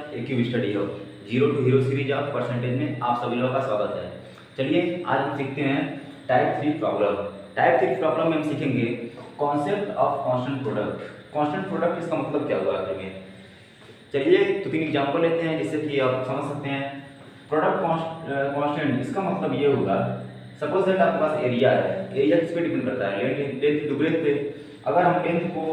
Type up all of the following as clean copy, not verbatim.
एक cube study हो zero to hero series of percentage में आप सभी लोगों का स्वागत है। चलिए आज हम सीखते हैं टाइप 3 प्रॉब्लम। टाइप 3 प्रॉब्लम में हम सीखेंगे concept of constant product. Constant product इसका मतलब क्या हुआ आखिर में। चलिए तो 3 एग्जाम्पल लेते हैं जिससे कि आप समझ सकते हैं। प्रोडक्ट कांस्टेंट इसका मतलब ये होगा, सपोज दैट आपके पास एरिया है, एरिया किस पे डिपेंड करता है, लेंथ टू ब्रेथ पे। अगर हम लेंथ को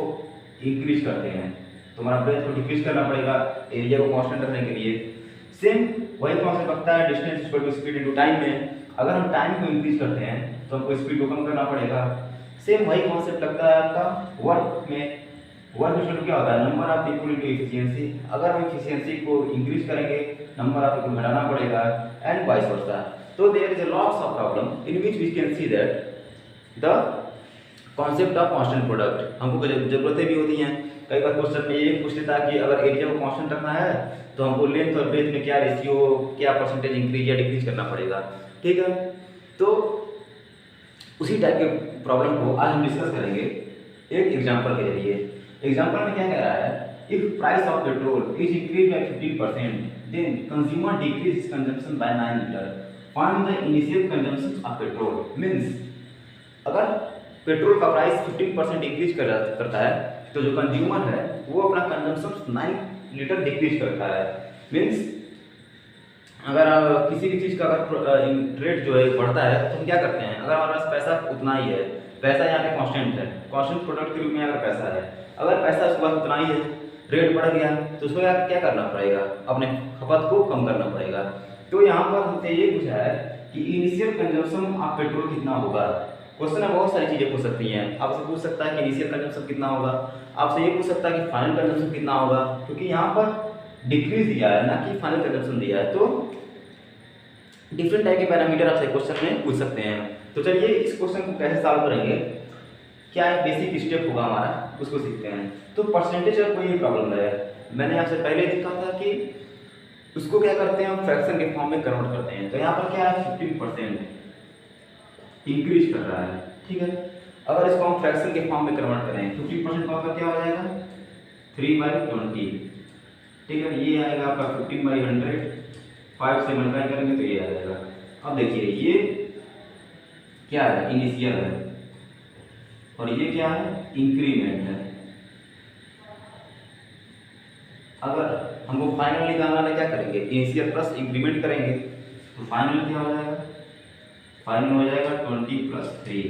इंक्रीज करते हैं तो हमारा ब्रेथ को डिक्रीज करना पड़ेगा एरिया को कांस्टेंट रखने के लिए। सेम वही कॉन्सेप्ट लगता है distance equal to speed into time में। अगर हम टाइम को इंक्रीज करते हैं तो हमको स्पीड को कम करना पड़ेगा। सेम वही कॉन्सेप्ट लगता है आपका वर्क में। वर्क इक्वल टू क्या होता है, number of people into efficiency. अगर हम एफिशिएंसी को इंक्रीज करेंगे नंबर ऑफ पीपल घटाना पड़ेगा एंड वाइस वर्सा। तो there is a lots of problem in which we can see that the concept of constant product हमको जरूरतें भी होती हैं। कई बार क्वेश्चन में ये पूछ लेता है कि अगर एरिया को कांस्टेंट रखना है तो हमको लेंथ और ब्रेथ में क्या रेशियो, क्या परसेंटेज इंक्रीज या डिक्रीज करना पड़ेगा। ठीक है, तो उसी टाइप के प्रॉब्लम को आज हम डिस्कस करेंगे एक एग्जांपल के जरिए। एग्जांपल में क्या कह रहा है, if price of petrol is increase by 15% then consumer decrease his consumption by 9 litre. Find the initial consumption of petrol. Means अगर पेट्रोल का प्राइस 15% इंक्रीज करता है तो जो कंज्यूमर है वो अपना कंजम्पशन 9 लीटर डिक्रीज करता है। मींस अगर किसी भी चीज़ का अगर रेट जो है बढ़ता है तो हम क्या करते हैं, अगर हमारे पास पैसा उतना ही है, पैसा यहाँ पे कांस्टेंट है, कांस्टेंट प्रोडक्ट के रूप में अगर पैसा है, अगर पैसा उसके पास उतना ही है, रेट बढ़ गया तो उसको क्या करना पड़ेगा, अपने खपत को कम करना पड़ेगा। तो यहाँ पर हमसे ये पूछा है कि इनिशियल कंजम्पशन ऑफ पेट्रोल कितना होगा। क्वेश्चन में बहुत सारी चीज़ें पूछ सकती हैं। आपसे पूछ सकता है कि इनिशियल कंजम्पशन कितना होगा, आपसे ये पूछ सकता है कि फाइनल कंजम्पशन कितना होगा, क्योंकि यहाँ पर डिक्रीज दिया है ना कि फाइनल कंजम्पशन दिया है। तो डिफरेंट टाइप के पैरामीटर आपसे क्वेश्चन में पूछ सकते हैं। तो चलिए इस क्वेश्चन को कैसे सॉल्व करेंगे, क्या एक बेसिक स्टेप होगा हमारा, उसको सीखते हैं। तो परसेंटेज का कोई प्रॉब्लम है, मैंने आपसे पहले देखा था कि उसको क्या करते हैं, हम फ्रैक्शन के फॉर्म में कन्वर्ट करते हैं। तो यहाँ पर क्या है, 15% इंक्रीज कर रहा है। ठीक है, अगर इसको हम फ्रैक्शन के फॉर्म में कन्वर्ट करें 15% का क्या हो जाएगा, 3/20। ठीक है, ये आएगा आपका 15/100। 5 से मल्टीप्लाई करेंगे तो ये आ जाएगा। अब देखिए ये क्या है, इनिशियल है, और ये क्या है, इंक्रीमेंट है। अगर हमको फाइनल निकालना है क्या करेंगे, इनिशियल प्लस इंक्रीमेंट करेंगे तो फाइनल क्या हो जाएगा, फाइनल हो जाएगा 20 + 3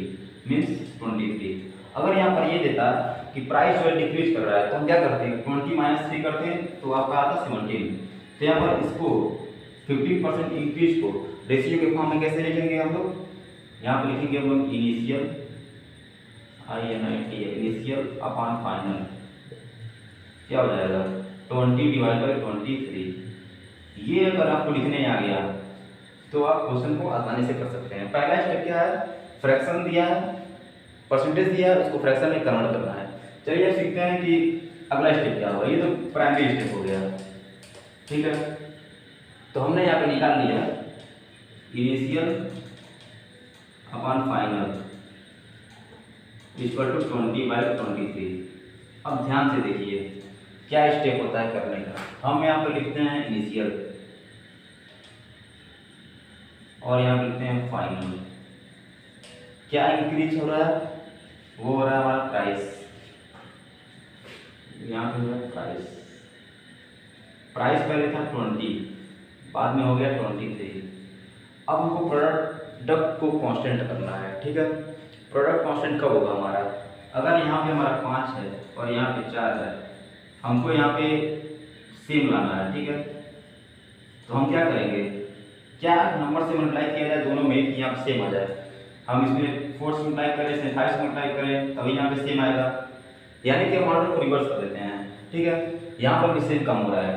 मीन्स 23। अगर यहाँ पर ये देता कि प्राइस जो है डिक्रीज कर रहा है तो हम क्या करते हैं, 20 - 3 करते हैं तो आपका आता 17। तो यहाँ पर इसको 15% इंक्रीज को रेशियो के फॉर्म में कैसे लिखेंगे हम लोग, यहाँ पर लिखेंगे हम लोग इनिशियल इनिशियल अपॉन फाइनल। क्या हो जाएगा, 20/23। ये अगर आपको लिखने आ गया तो आप क्वेश्चन को आसानी से कर सकते हैं। पहला स्टेप क्या है, फ्रैक्शन दिया है, परसेंटेज दिया है, उसको फ्रैक्शन में कन्वर्ट करना है। चलिए अब सीखते हैं कि अगला स्टेप क्या होगा। ये तो प्राइमरी स्टेप हो गया। ठीक है, तो हमने यहाँ पे निकाल लिया initial upon final equal to 20/23। अब ध्यान से देखिए क्या स्टेप होता है करने का। हम यहाँ पे लिखते हैं इनिशियल और यहाँ लिखते हैं फाइनल। क्या इंक्रीज हो रहा है, वो हो रहा है हमारा प्राइस। यहाँ पे है प्राइस, प्राइस पहले था 20, बाद में हो गया 23। अब हमको प्रोडक्ट को कांस्टेंट करना है। ठीक है, प्रोडक्ट कांस्टेंट कब होगा हमारा, अगर यहाँ पे हमारा 5 है और यहाँ पे 4 है, हमको यहाँ पे सेम लाना है। ठीक है, तो हम क्या करेंगे, क्या नंबर से मल्टीप्लाई किया जाए दोनों में कि यहाँ पे सेम आ जाए। हम इसमें 4 से मल्टीप्लाई करें, इसमें 5 से मल्टीप्लाई करें, तभी यहाँ पे सेम आएगा, यानी कि हम ऑर्डर को रिवर्स कर देते हैं। ठीक है, यहाँ पर भी सेम कम हो रहा है,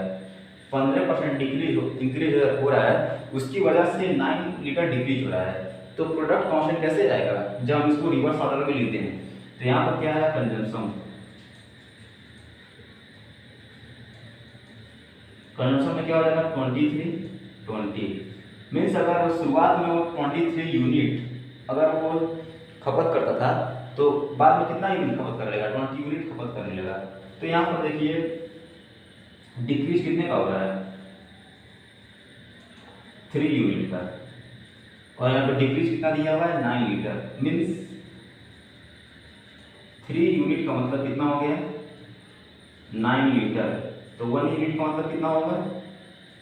15% इंक्रीज हो रहा है, उसकी वजह से 9 लीटर डिक्रीज हो रहा है। तो प्रोडक्ट कांस्टेंट कैसे जाएगा, जब हम इसको रिवर्स ऑर्डर में लिखते हैं। तो यहाँ पर क्या है, कंजम्पशन में क्या हो जाएगा, 20 मीन्स अगर शुरुआत में वो 23 यूनिट अगर वो खपत करता था तो बाद में कितना यूनिट खपत कर लेगा, 20 यूनिट खपत करने लगा। तो यहाँ पर देखिए डिक्रीज कितने का हो रहा है, 3 यूनिट का, और यहाँ पर डिक्रीज कितना दिया हुआ है, 9 लीटर। मीन्स 3 यूनिट का मतलब कितना हो गया, 9 लीटर। तो 1 यूनिट का मतलब कितना होगा,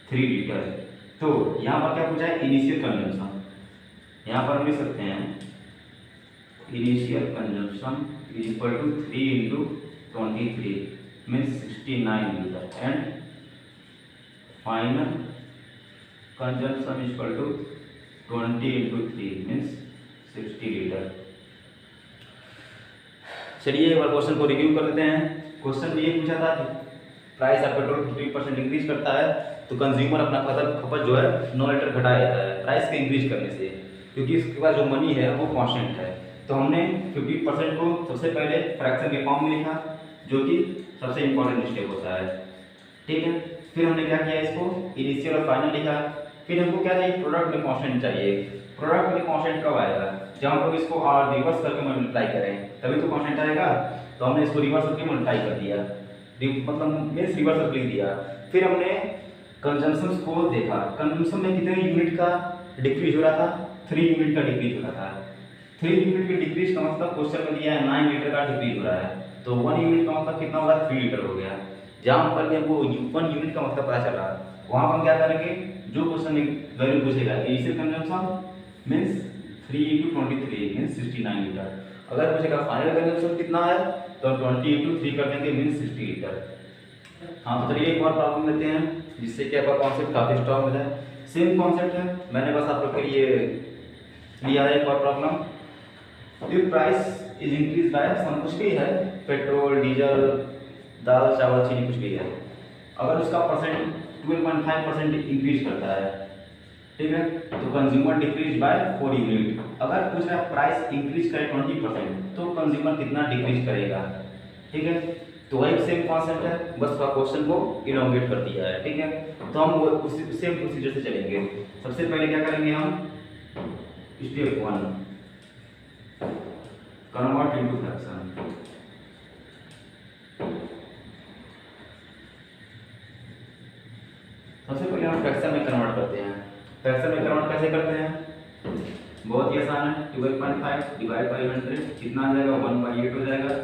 3 लीटर। तो यहाँ पर क्या पूछा है, इनिशियल कंजम्पशन। यहाँ पर हम लिख सकते हैं initial consumption is equal to 3 into 23 means 69 litre and final consumption is equal to 20 into 3 means 60 litre. चलिए एक बार क्वेश्चन को रिव्यू कर लेते हैं। क्वेश्चन में ये पूछा था कि प्राइस ऑफ पेट्रोल 50% इंक्रीज करता है तो कंज्यूमर अपना खपत जो है 9 लीटर घटा देता है प्राइस के इंक्रीज करने से, क्योंकि इसके पास जो मनी है वो कांस्टेंट है। तो हमने 50% को सबसे पहले फ्रैक्शन के फॉर्म में लिखा, जो कि सबसे इंपॉर्टेंट स्टेप होता है, ठीक है। फिर हमने क्या किया, इसको इनिशियल और फाइनल लिखा। फिर हमको क्या चाहिए, प्रोडक्ट में कांस्टेंट चाहिए। प्रोडक्ट में कांस्टेंट कब आएगा, जब हम लोग इसको रिवर्स करके मल्टीप्लाई करें तभी तो कांस्टेंट आएगा। तो हमने इसको रिवर्स करके मल्टीप्लाई कर दिया, मतलब मीन्स रिवर्स कर लिख दिया। फिर हमने कंजम्पशन को देखा, कंजम्पशन में कितने यूनिट का डिक्रीज हो रहा था, 3 यूनिट का डिक्रीज हो रहा था। 3 यूनिट के डिक्रीज का मतलब क्वेश्चन में दिया है 9 लीटर का डिक्रीज हो रहा है, तो 1 यूनिट का मतलब कितना होगा, 3 लीटर हो गया। जहाँ पर हमको 1 यूनिट का मतलब पता चला, वहाँ पर हम क्या करेंगे, जो क्वेश्चन में वैल्यू पूछेगा initial consumption means 3 into 23 means 69 litre. अगर पूछेगा फाइनल कंजम्पशन कितना है तो 20 इंटू 3 कर देंगे मीन्स 60 लीटर। हाँ तो चलिए एक और प्रॉब्लम लेते हैं जिससे कि आपका कॉन्सेप्ट काफ़ी स्ट्रॉन्ग हो जाए। सेम कॉन्सेप्ट है, मैंने बस आप लोग के लिए लिया है एक और problem. If price is increase by some, कुछ भी है, पेट्रोल, डीजल, दाल, चावल, चीनी, कुछ भी है, अगर उसका परसेंट 12.5% इंक्रीज करता है, ठीक है, तो कंज्यूमर डिक्रीज बाय 4 यूनिट। अगर पूछ रहा है प्राइस इंक्रीज करे 20% तो कंज्यूमर कितना डिक्रीज करेगा, ठीक है। तो वही सेम कॉन्सेप्ट है, बस क्वेश्चन को इलोंगेट कर दिया है, ठीक है। तो हम उसी सेम प्रोसीजर से चलेंगे। सबसे पहले क्या करेंगे हम, स्टेप 1 कन्वर्ट इनटू फ्रैक्शन। सबसे पहले हम फ्रैक्शन में कन्वर्ट करते हैं। फ्रैक्शन में कन्वर्ट कैसे करते हैं, बहुत ही आसान है। 12.5 डिवाइड बाई 100 कितना आ जाएगा, 1/8 हो जाएगा।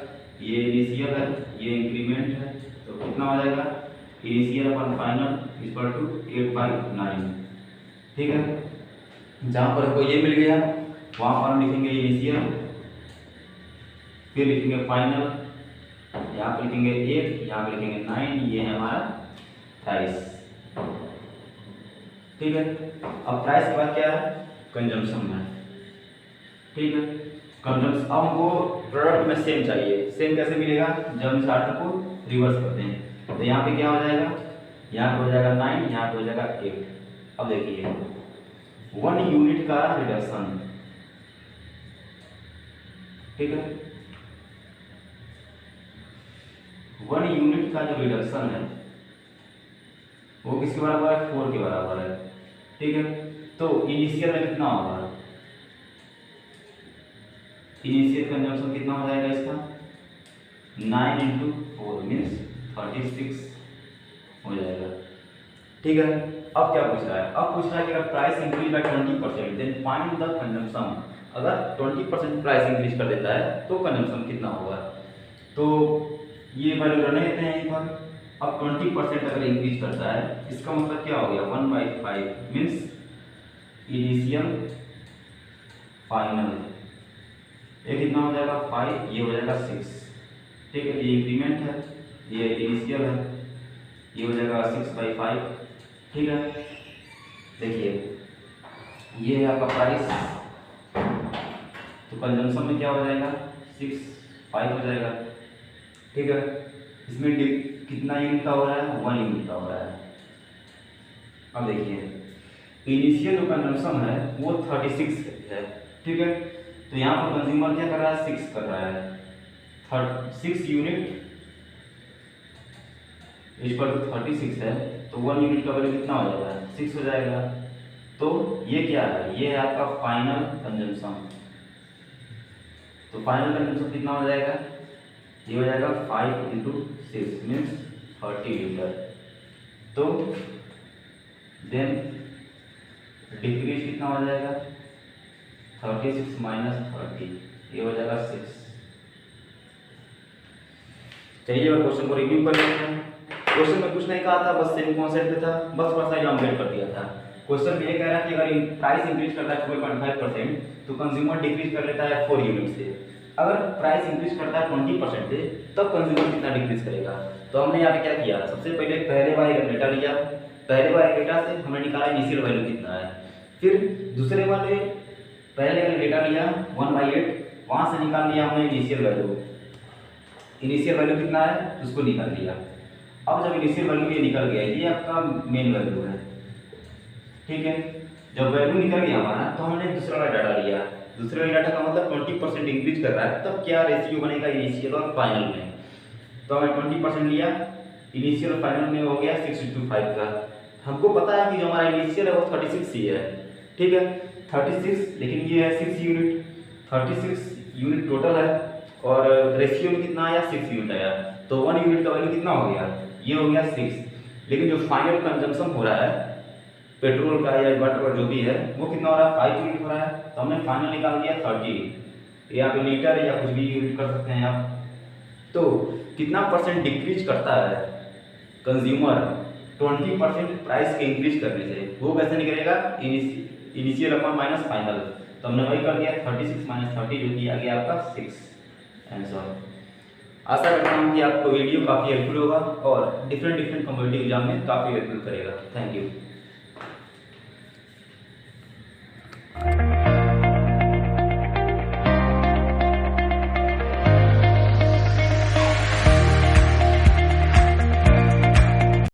ये इनिशियल है, ये इंक्रीमेंट है, तो कितना हो जाएगा, initial upon final equal to 8/9, ठीक है। जहाँ पर हमको ये मिल गया वहाँ पर हम लिखेंगे इनिशियल, फिर लिखेंगे फाइनल, यहाँ पर लिखेंगे 8, यहाँ पर लिखेंगे 9, ये है हमारा प्राइस, ठीक है। अब प्राइस के बाद क्या है, कंजम्पशन है, ठीक है। कंजम्पशन अब हमको प्रोडक्ट में सेम चाहिए, सेम कैसे मिलेगा, जब हम इस आर्डर को रिवर्स करते हैं तो यहाँ पे क्या हो जाएगा, यहाँ पे हो जाएगा 9, यहाँ पे हो जाएगा 8। अब देखिए 1 यूनिट का रिडक्शन, ठीक है, 1 यूनिट का जो रिडक्शन है वो किसके बराबर है, 4 के बराबर है, ठीक है। तो इनिशियल में कितना होगा, इनिशियल कंजम्पशन कितना हो जाएगा इसका, 9 इंटू 4 मीन्स 36 हो जाएगा, ठीक है। अब क्या पूछ रहा है, अब पूछ रहा है कि अगर price increase by 20% then find the consumption. अगर 20% प्राइस इंक्रीज कर देता है तो कंजम्पशन कितना होगा। तो ये वैल्यू रहने देते हैं एक बार। अब 20% अगर इंक्रीज करता है इसका मतलब क्या हो गया, 1/5 मीन्स इनिशियल फाइनल, ये कितना हो जाएगा 5, ये हो जाएगा 6, ठीक है। ये इंक्रीमेंट है, ये इनिशियल है, ये हो जाएगा 6/5, ठीक है। देखिए ये है आपका प्राइस, तो कंजम्पशन में क्या हो जाएगा, 6/5 हो जाएगा, ठीक है। इसमें कितना यूनिट का हो रहा है, 1 यूनिट का हो रहा है। अब देखिए इनिशियल जो कंजम्पशन है वो 36 है, ठीक है। तो यहाँ पर कंज्यूमर क्या कर रहा है, 6 कर रहा है, 6 यूनिट इस पर 36 है, तो 1 यूनिट का वैल्यू कितना हो जाएगा, 6 हो जाएगा। तो ये क्या है, ये है आपका फाइनल कंजम्पशन। तो फाइनल कंजम्पशन कितना हो जाएगा, ये हो जाएगा 5 इंटू 6 मीन्स 30 लीटर, तो देन डिक्रीज कितना हो जाएगा 36 माइनस 30, ये हो जाएगा 6। चलिए अब क्वेश्चन को रिव्यू कर लेते हैं। क्वेश्चन में कुछ नहीं कहा था, बस सेम कॉन्सेप्ट पे था, बस थोड़ा सा एग्जाम्पल कर दिया था। क्वेश्चन में ये कह रहा है कि अगर प्राइस इंक्रीज करता है 12.5% तो कंज्यूमर डिक्रीज कर लेता है 4 यूनिट से। अगर प्राइस इंक्रीज करता है 20% से तब कंज्यूमर कितना डिक्रीज करेगा। तो हमने यहाँ पे क्या किया, सबसे पहले वाले डेटा लिया, पहले वाले डेटा से हमने निकाला इनिशियल वैल्यू कितना है, फिर दूसरे वाले पहले वाले डेटा लिया 1/8, वहाँ से निकाल लिया हमने इनिशियल वैल्यू। इनिशियल वैल्यू कितना है उसको निकाल लिया। अब जब इनिशियल वैल्यू ये निकल गया, ये आपका मेन वैल्यू है, ठीक है। जब वैल्यू निकल गया हमारा तो हमने दूसरा वाला डाटा लिया। दूसरे वाले डाटा का मतलब 20% इंक्रीज कर रहा है, तब क्या रेशियो बनेगा इनिशियल और फाइनल में। तो हमने 20% लिया, इनिशियल और फाइनल में हो गया 6:5 का। हमको पता है कि जो हमारा इनिशियल है वो 36 ही है, ठीक है 36, लेकिन ये है 6 यूनिट, 36 यूनिट टोटल है और रेशियो में कितना आया 6 यूनिट आया। तो 1 यूनिट का वैल्यू कितना हो गया, ये हो गया 6। लेकिन जो फाइनल कंजम्पशन हो रहा है पेट्रोल का या वाटर का जो भी है वो कितना हो रहा है 5 यूनिट हो रहा है। तो हमने फाइनल निकाल दिया 30, यहाँ पे लीटर या कुछ भी यूनिट कर सकते हैं आप। तो कितना परसेंट डिक्रीज करता है कंज्यूमर 20% प्राइस के इंक्रीज करने से, वो कैसे निकलेगा इनिशियल अपॉन माइनस फाइनल। तो हमने वही कर दिया 36 माइनस 30 जो कि आ गया आपका 6 आंसर। आशा करता हूँ कि आपको वीडियो काफ़ी हेल्पफुल होगा और डिफरेंट कॉम्पिटिटिव एग्जाम में काफ़ी हेल्पफुल करेगा। Thank you.